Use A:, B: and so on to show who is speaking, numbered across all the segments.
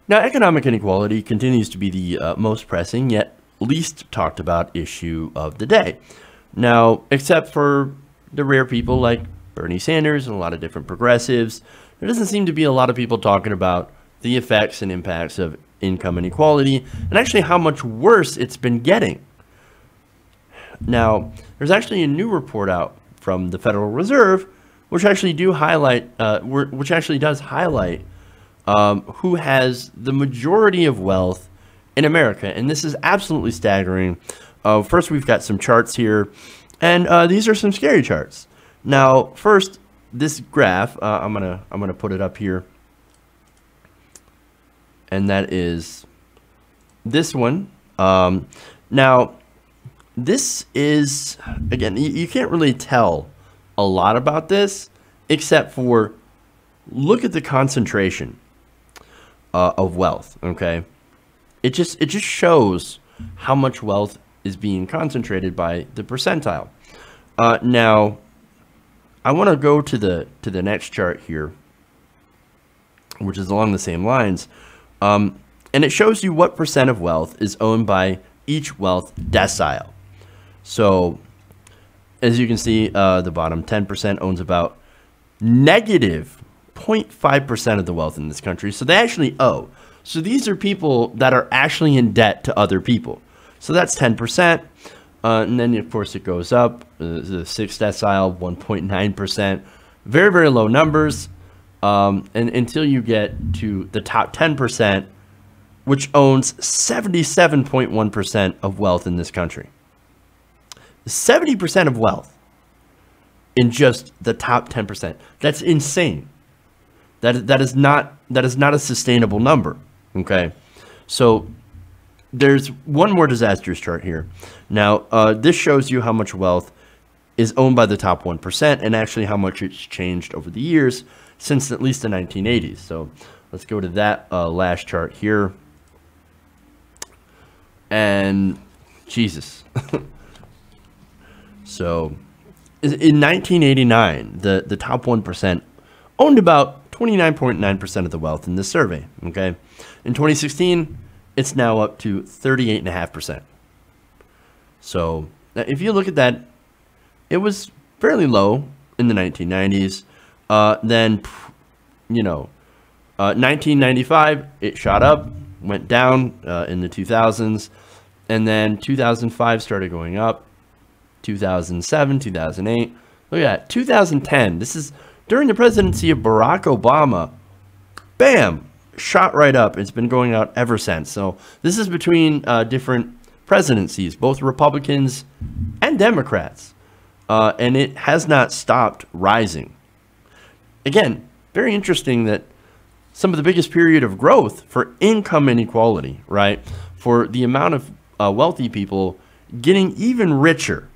A: Now, economic inequality continues to be the most pressing yet least talked about issue of the day. Now, except for the rare people like Bernie Sanders and a lot of different progressives, there doesn't seem to be a lot of people talking about the effects and impacts of income inequality and actually how much worse it's been getting. Now, there's actually a new report out from the Federal Reserve, which actually does highlight who has the majority of wealth in America, and this is absolutely staggering. First, we've got some charts here, and these are some scary charts. Now, first, this graph, I'm gonna put it up here, and that is this one. Now, this is, again, you can't really tell a lot about this, except for look at the concentration of wealth. Okay, it just shows how much wealth is being concentrated by the percentile. Now, I want to go to the next chart here, which is along the same lines, and it shows you what percent of wealth is owned by each wealth decile. So, as you can see, the bottom 10% owns about negative 0.5% of the wealth in this country. So they actually owe. So these are people that are actually in debt to other people. So that's 10%. And then, of course, it goes up. The sixth decile, 1.9%. Very, very low numbers. And until you get to the top 10%, which owns 77.1% of wealth in this country. 70% of wealth in just the top 10%. That's insane. That is not a sustainable number. Okay, so there's one more disastrous chart here. Now, this shows you how much wealth is owned by the top 1% and actually how much it's changed over the years since at least the 1980s. So let's go to that last chart here. And Jesus. So in 1989, the top 1% owned about 29.9% of the wealth in this survey. Okay, in 2016, it's now up to 38.5%. So if you look at that, it was fairly low in the 1990s. Then, 1995, it shot up, went down in the 2000s, and then 2005 started going up. 2007, 2008. Look at that. 2010. This is during the presidency of Barack Obama. Bam! Shot right up. It's been going out ever since. So this is between different presidencies, both Republicans and Democrats. And it has not stopped rising. Again, very interesting that some of the biggest period of growth for income inequality, right? For the amount of wealthy people getting even richer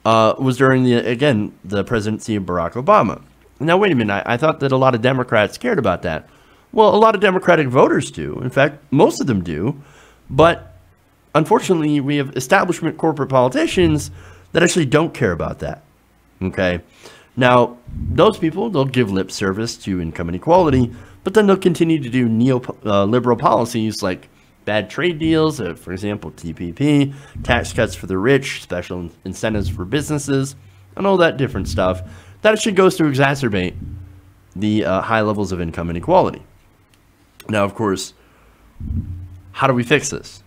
A: was during the presidency of Barack Obama. Now, wait a minute. I thought that a lot of Democrats cared about that. Well, a lot of Democratic voters do. In fact, most of them do. But unfortunately, we have establishment corporate politicians that actually don't care about that. Okay. Now, those people, they'll give lip service to income inequality, but then they'll continue to do neoliberal policies like bad trade deals, for example, TPP, tax cuts for the rich, special incentives for businesses, and all that different stuff. That actually goes to exacerbate the high levels of income inequality. Now, of course, how do we fix this?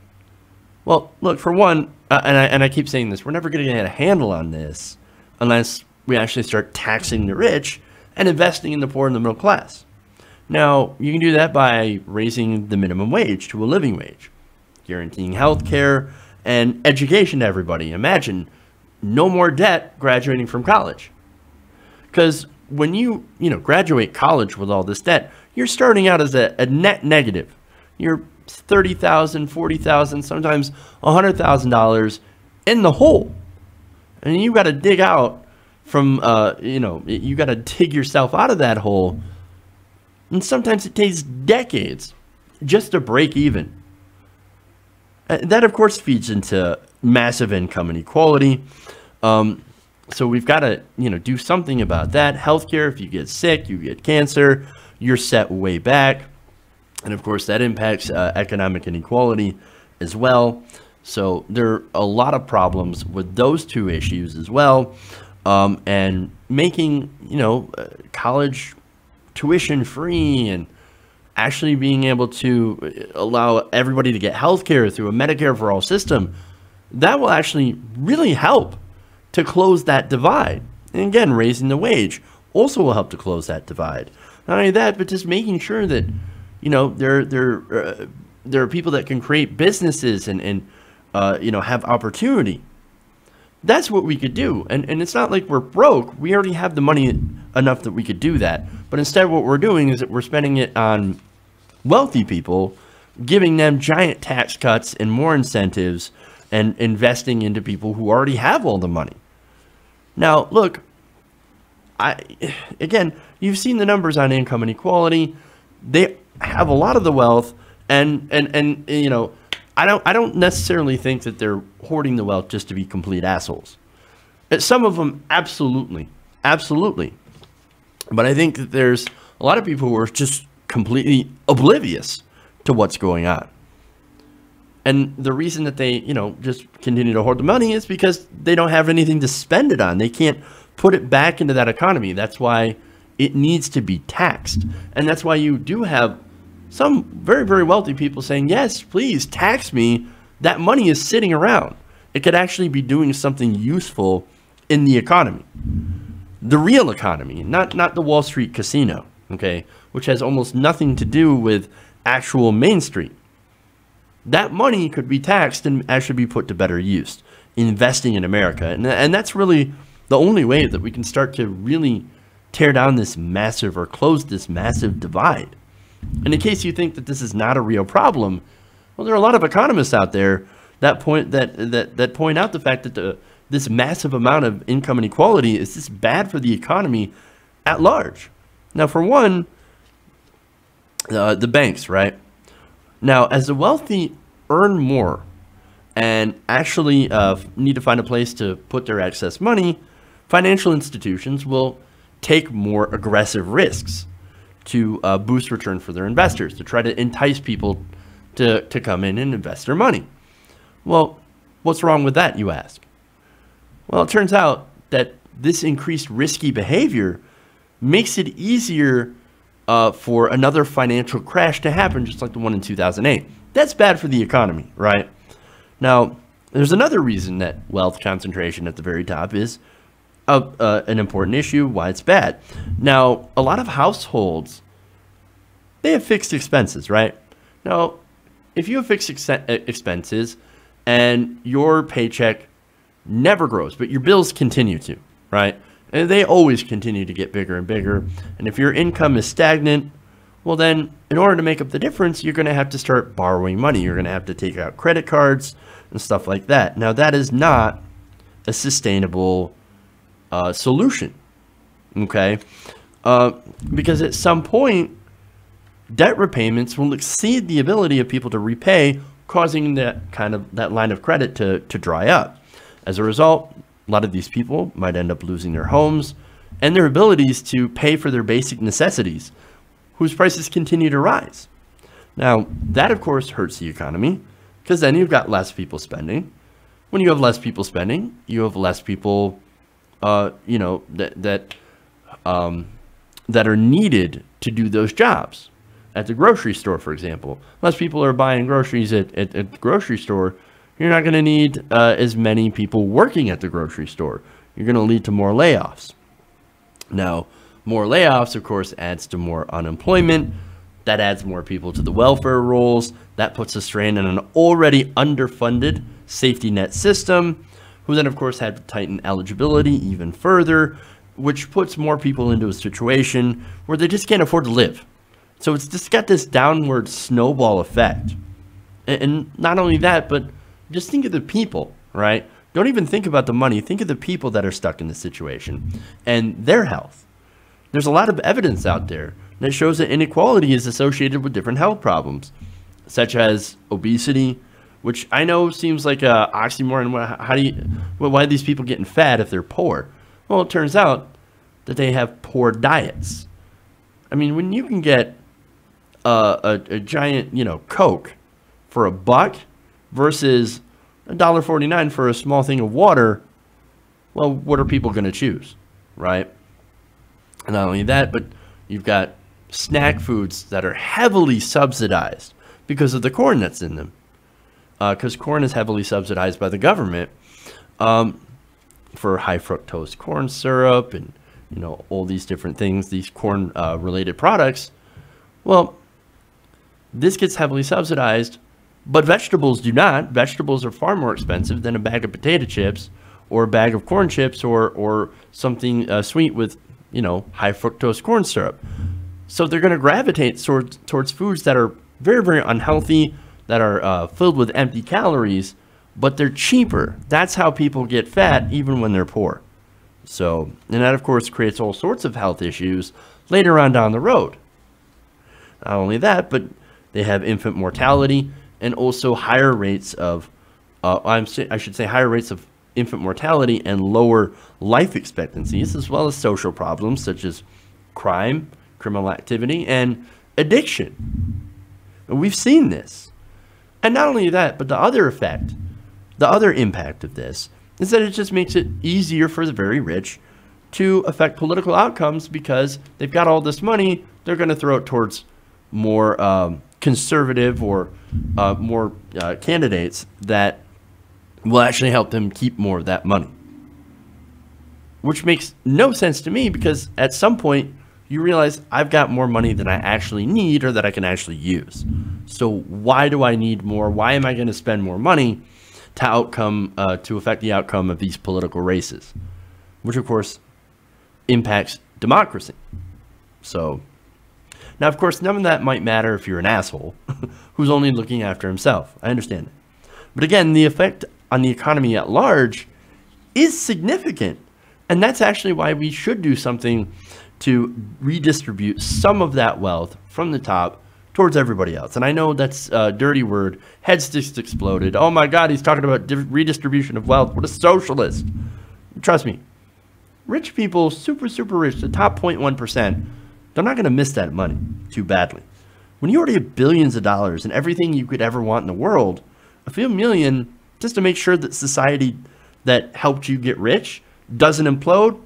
A: Well, look, for one, and I keep saying this, we're never going to get a handle on this unless we actually start taxing the rich and investing in the poor and the middle class. Now, you can do that by raising the minimum wage to a living wage, guaranteeing health care and education to everybody. Imagine no more debt graduating from college. Because when you graduate college with all this debt, you're starting out as a net negative. You're $30,000, $40,000, sometimes $100,000 in the hole. And you got to dig out from, you got to dig yourself out of that hole. And sometimes it takes decades just to break even. That, of course, feeds into massive income inequality. So we've got to, do something about that. Healthcare, if you get sick, you get cancer, you're set way back. And of course, that impacts economic inequality as well. So there are a lot of problems with those two issues as well. And making, college tuition free and actually being able to allow everybody to get health care through a Medicare for all system, that will actually really help to close that divide. And again, raising the wage also will help to close that divide. Not only that, but just making sure that, there are people that can create businesses and have opportunity. That's what we could do. And it's not like we're broke. We already have the money enough that we could do that. But instead what we're doing is that we're spending it on wealthy people, giving them giant tax cuts and more incentives and investing into people who already have all the money. Now, look, again, you've seen the numbers on income inequality. They have a lot of the wealth, and I don't necessarily think that they're hoarding the wealth just to be complete assholes. Some of them, absolutely. But I think that there's a lot of people who are just completely oblivious to what's going on. And the reason that they, just continue to hoard the money is because they don't have anything to spend it on. They can't put it back into that economy. That's why it needs to be taxed. And that's why you do have some very, very wealthy people saying, yes, please tax me. That money is sitting around. It could actually be doing something useful in the economy. The real economy, not the Wall Street casino, okay, which has almost nothing to do with actual Main Street. That money could be taxed and actually be put to better use, investing in America. And that's really the only way that we can start to really tear down this massive or close this massive divide. And in case you think that this is not a real problem, well, there are a lot of economists out there that point out the fact that this massive amount of income inequality is just bad for the economy at large. Now, for one, the banks, right? Now, as the wealthy earn more and actually need to find a place to put their excess money, financial institutions will take more aggressive risks to boost return for their investors, to try to entice people to come in and invest their money. Well, what's wrong with that, you ask? Well, it turns out that this increased risky behavior makes it easier for another financial crash to happen, just like the one in 2008. That's bad for the economy, right? Now, there's another reason that wealth concentration at the very top is an important issue, why it's bad. Now, a lot of households, they have fixed expenses, right? Now, if you have fixed expenses and your paycheck never grows, but your bills continue to, right? And they always continue to get bigger and bigger. And if your income is stagnant, well then, in order to make up the difference, you're going to have to start borrowing money. You're going to have to take out credit cards and stuff like that. Now, that is not a sustainable solution, okay? Because at some point, debt repayments will exceed the ability of people to repay, causing that line of credit to dry up. As a result, a lot of these people might end up losing their homes and their abilities to pay for their basic necessities, whose prices continue to rise. Now, that of course hurts the economy, because then you've got less people spending. When you have less people spending, you have less people, that are needed to do those jobs. At the grocery store, for example, less people are buying groceries at the grocery store. You're not going to need as many people working at the grocery store. You're going to lead to more layoffs. Now, more layoffs, of course, adds to more unemployment. That adds more people to the welfare rolls. That puts a strain on an already underfunded safety net system, who then, of course, had to tighten eligibility even further, which puts more people into a situation where they just can't afford to live. So it's just got this downward snowball effect. And not only that, but just think of the people, right? Don't even think about the money. Think of the people that are stuck in this situation and their health. There's a lot of evidence out there that shows that inequality is associated with different health problems, such as obesity, which I know seems like an oxymoron. Why are these people getting fat if they're poor? Well, it turns out that they have poor diets. I mean, when you can get a giant, Coke for $1 versus $1.49 for a small thing of water, well, what are people going to choose, right? And not only that, but you've got snack foods that are heavily subsidized because of the corn that's in them. Because corn is heavily subsidized by the government for high fructose corn syrup and, all these different things, these corn related products. Well, this gets heavily subsidized, but vegetables do not. Vegetables are far more expensive than a bag of potato chips or a bag of corn chips or something sweet with, high fructose corn syrup. So they're going to gravitate towards foods that are very, very unhealthy, that are filled with empty calories, but they're cheaper. That's how people get fat even when they're poor. So, and that of course creates all sorts of health issues later on down the road. Not only that, but they have infant mortality and also higher rates of, I should say higher rates of infant mortality and lower life expectancies, as well as social problems such as crime, criminal activity, and addiction. And we've seen this. And not only that, but the other impact of this is that it just makes it easier for the very rich to affect political outcomes because they've got all this money, they're going to throw it towards more conservative or more candidates that will actually help them keep more of that money. Which makes no sense to me because at some point you realize I've got more money than I actually need or that I can actually use. So why do I need more? Why am I going to spend more money to affect the outcome of these political races? Which of course impacts democracy. So now, of course, none of that might matter if you're an asshole who's only looking after himself. I understand it. But again, the effect on the economy at large is significant. And that's actually why we should do something to redistribute some of that wealth from the top towards everybody else. And I know that's a dirty word. Heads just exploded. Oh my God, he's talking about redistribution of wealth. What a socialist. Trust me. Rich people, super, super rich, the top 0.1%, they're not going to miss that money too badly. When you already have billions of dollars and everything you could ever want in the world, a few million just to make sure that society that helped you get rich doesn't implode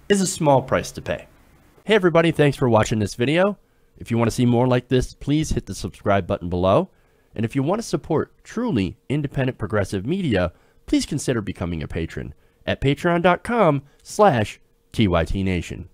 A: is a small price to pay. Hey everybody, thanks for watching this video. If you want to see more like this, please hit the subscribe button below. And if you want to support truly independent progressive media, please consider becoming a patron at patreon.com/TYTNation.